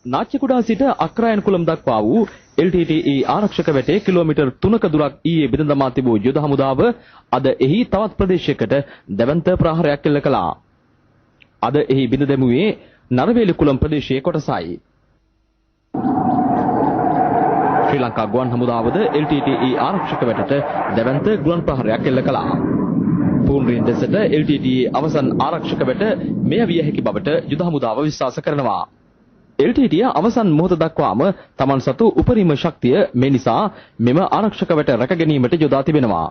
නාච්චිකුඩා සිට අක්‍රායන්කුලම් දක්වා වූ LTTE ආරක්ෂක වැටේ කිලෝමීටර් 3ක දුරක් ඊයේ බිඳ දමා තිබූ යුද හමුදාව අද එහි තවත් ප්‍රදේශයකට දැවැන්ත ප්‍රහාරයක් එල්ල කළා. අද එහි බිඳ දැමුවේ නරවේලි කුලම් ප්‍රදේශයේ කොටසයි. ශ්‍රී ලංකා ගුවන් හමුදාවද LTTE ආරක්ෂක වැටට දැවැන්ත ගුවන් ප්‍රහාරයක් එල්ල කළා. පූර්ණින් දෙසට LTTE අවසන් ආරක්ෂක වැට මෙය විය හැකි බවට යුද හමුදාව විශ්වාස කරනවා. LTTE අවසන් මොහොත දක්වාම තමන් සතු උපරිම ශක්තිය මේ නිසා මෙම ආරක්ෂක වැට රැක ගැනීමට යොදා තිබෙනවා.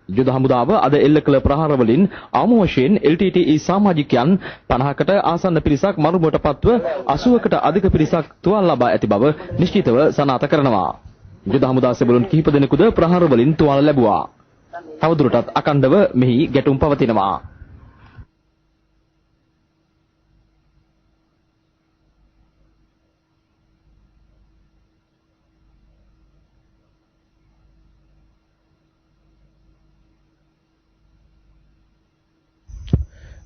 යුද හමුදාව අද එල්ල කළ ප්‍රහාර වලින් ආම වශයෙන් LTTE සමාජිකයන් 50කට ආසන්න පිරිසක් මරුමුවට පත්ව 80කට අධික පිරිසක් තුවාල ලබා ඇති බව නිශ්චිතව සනාථ කරනවා. යුද හමුදා සෙබළුන් කිහිප දෙනෙකුද ප්‍රහාර වලින් තුවාල ලැබුවා. තවදුරටත් අකණ්ඩව මෙහි ගැටුම් පවතිනවා.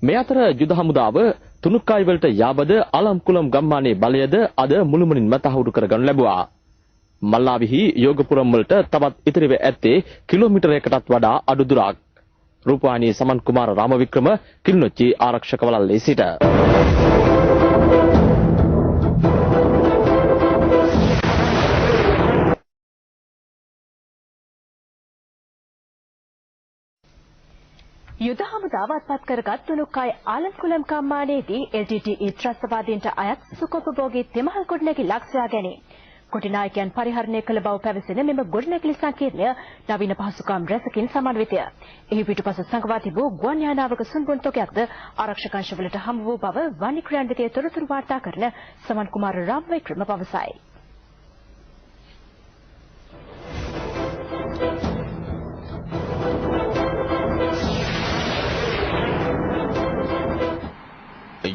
මේ අතර යුද හමුදාව තුනුක්කායි වලට යාබද අලම්කුලම් ගම්මානයේ බලයද අද මුළුමනින්ම තහවුරු කරගනු ලැබුවා. මල්ලාවිහි යෝගපුරම් වලට තවත් ඉතිරිව ඇත්තේ කිලෝමීටරයකටත් වඩා අඩු දුරක්. රූපවාහිනී සමන් කුමාර රාමවික්‍රම කිලිනොච්චි ආරක්ෂක වළල්ලේ සිට. යුද හමුදාව අත්පත් කරගත් තුනුක්කායි ආලම්කුලම් ගම්මානයේදී LTTE ත්‍රස්තවාදීන්ට අයත් සුඛෝපභෝගී තෙමහල් ගොඩනැගිල්ලක් සොයා ගැනීම. කොටි නායකයන් පරිහරණය කළ බව පැවසෙන මෙම ගොඩනැගිලි සංකීර්ණය නවීන පහසුකම් රැසකින් සමන්විතය. එහි පිටුපස සංගවා තිබූ ගුවන් යානාවක සුන්බුන් තොගයක්ද ආරක්ෂක අංශවලට හමු වූ බව වනි ක්‍රියාන්විතයේ තොරතුරු වාර්තා කරන සමන් කුමාර රාමවික්‍රම පවසයි.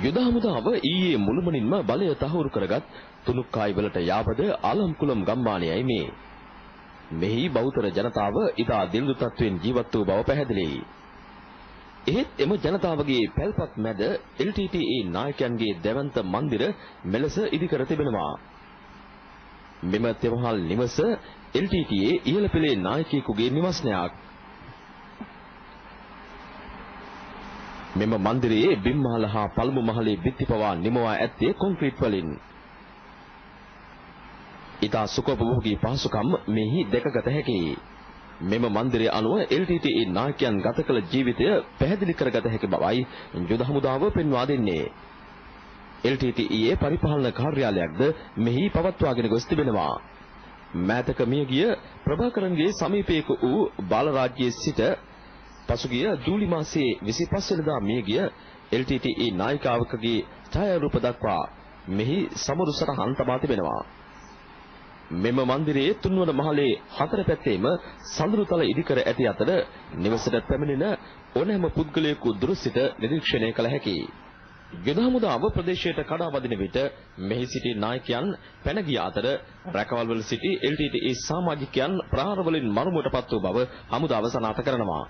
යුද හමුදාව ඊයේ මුළුමනින්ම බලය තහවුරු කරගත් තුනුක්කායි වලට යාබද ආලම්කුලම් ගම්මානයයි මේ. මෙහි බෞද්ධ ජනතාව ඉතා දිළිඳු තත්වයෙන් ජීවත් වූ බව පැහැදිලියි. එහෙත් එම ජනතාවගේ පැල්පත් මැද LTTE නායකයන්ගේ දැවැන්ත මන්දිර මෙලෙස ඉදිකර තිබෙනවා. මෙම තෙමහල් නිවස LTTE ඉහළ පෙළේ නායකයෙකුගේ නිවස්නයක්. මෙම මන්දිරයේ බිම්මහල හා පළමු මහලේ බිත්ති පවා නිමවා ඇත්තේ කොන්ක්‍රීට් වලින්. ඉතා සුඛෝපභෝගී පහසුකම් මෙහි දැකගත හැකියි. මෙම මන්දිරය අනුව LTTE නායකයන් ගත කළ ජීවිතය පැහැදිලි කරගත හැකි බවයි යුද හමුදාව පෙන්වා දෙන්නේ. LTTE පරිපාලන කාර්යාලයක්ද මෙහි පවත්වාගෙන ගොස් තිබෙනවා. මෑතක මියගිය ප්‍රභාකරන්ගේ සමීපයක වූ බාලරාජ්‍යයේ සිට පසුගිය ජූලි මාසයේ 25 වෙනිදා මියගිය LTTE නායිකාවකගේ ඡායාරූප දක්වා මෙහි සමරු සටහන් තබා තිබෙනවා. මෙම මන්දිරයේ තුන්වන මහලේ හතර පැත්තේම සඳුරුතල ඉදිකර ඇති අතර නිවසට පැමිණෙන ඕනෑම පුද්ගලයෙකු දුර සිට නිරීක්ෂණය කළ හැකියි. යුද හමුදාව ප්‍රදේශයට කඩා වදින විට මෙහි සිටි නායකයන් පැන ගිය අතර රැකවල්වල සිටි LTTE සමාජිකයන් ප්‍රහාර වලින් මරුමුවටපත් වූ බව හමුදාව සනාථ කරනවා.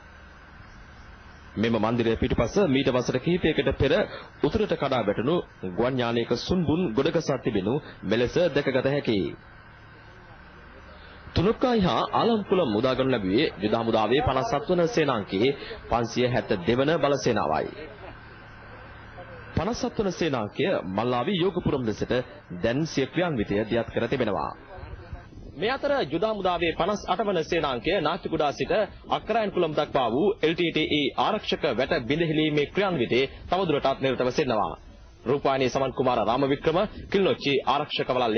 මෙම මන්දිරය පිටුපස මීට වසර කිහිපයකට පෙර උතුරට කඩා වැටුණු ගුවන් යානයක සුන්බුන් ගොඩගසා තිබෙනු මෙලෙස දැකගත හැකියි. තුනුක්කායි හා ආලම්කුලම් මුදාගනු ලැබුවේ යුද හමුදාවේ 57 වන සේනාංකයේ 572 වන බල සේනාවයි. 57 වන සේනාංකය මල්ලාවි යෝගපුරම් දෙසට දැන් සිය ක්‍රියාන්විතය දියත් කර තිබෙනවා. මේ අතර යුද හමුදාවේ 58 වන සේනාංකය නාච්චිකුඩා සිට අක්‍රායන්කුලම් දක්වා වූ LTTE ආරක්ෂක වැට බිඳහිලීමේ ක්‍රියාන්විතයේ තවදුරටත් නිරතව සිටිනවා. රූපවාහිනී සමන් කුමාර රාමවික්‍රම කිලිනොච්චි ආරක්ෂක වළල්ලේ